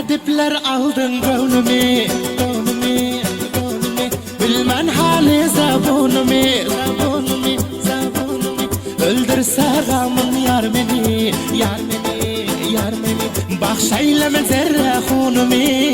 Edipler aldın gönlümü, gönlümü, gönlümü. Bilmen hali zabunumi, zabunumi, zabunumi. Öldürse gamın yar beni, yar beni, yar beni. Bahşeyleme zerre hunumi.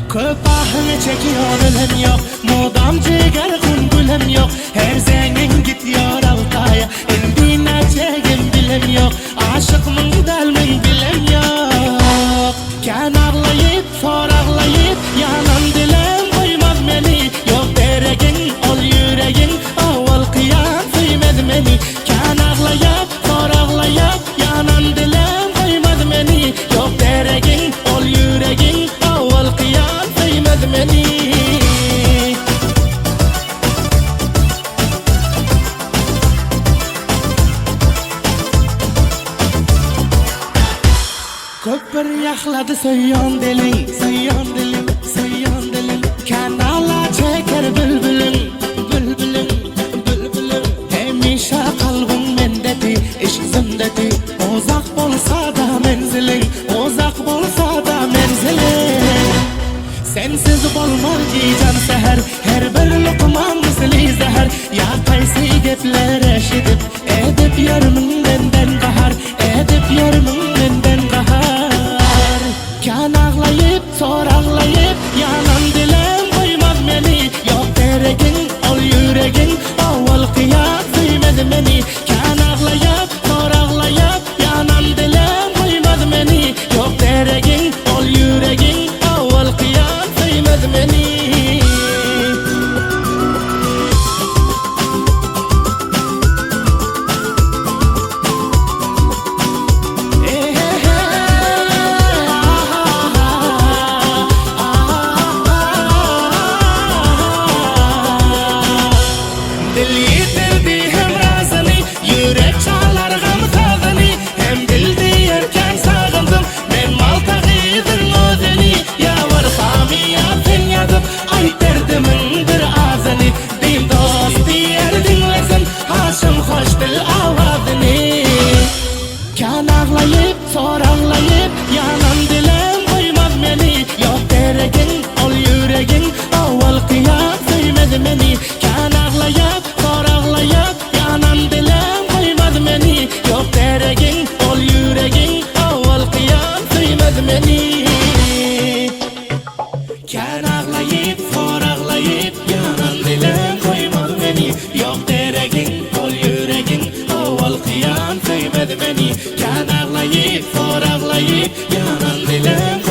Köpahını çekiyor ölüm yok, mudam ciger kun gülüm yok. Her zengin gidiyor Altay'a, endine çekim bilim yok. Aşık mın delmin bilim yok. Ken ağlayıp, for ağlayıp, yanan dilim koymaz beni. Yok deregin, ol yüreğin, avval kıyam kıymet beni. Ken ağlayıp, for ağlayıp, yanan dilim koymaz beni. Yok deregin, ol yüreğin, avval kıyam kıymet beni. Köpür yakladı söyyan dilin, söyyan dilin, söyyan dilin. Kanala çeker bülbülün, bülbülün, bülbülün. Hemişe kalbin mendeti, iş zündeti. Uzak bolsa da menzilin, uzak bolsa da menzilin. Sensiz bolmaz can seher, her bir lokman misli zehir. Ya kaysi gepler eşidip, edip yarımın benden kahar, edip yarımın benden kahar. Kan ağlayıp, sor ağlayıp, yanan dilim koymaz beni. Yok deregin, ol yüreğin, avval kıyam kıymet beni. Kan ağlayıp, sor ağlayıp, yanan dilim koymaz beni. Yok deregin, ol yüreğin, avval kıyam kıymet beni. Kan ağlayıp, sor ağlayıp, yanan dilim koymaz beni. Yok deregin, ol yüreğin, avval kıyam kıymet beni. Kan ağlayıp, sor ağlayıp, yanan dilim koymaz beni. Yok deregin, ol yüreğin, avval kıyam kıymet beni. Kan ağlayıp, sor ağlayıp, yanan dilim koymaz beni. Yok deregin, ol yüreğin, avval kıyam kıymet beni. Kan ağlayıp, for ağlayıp, yanan dilim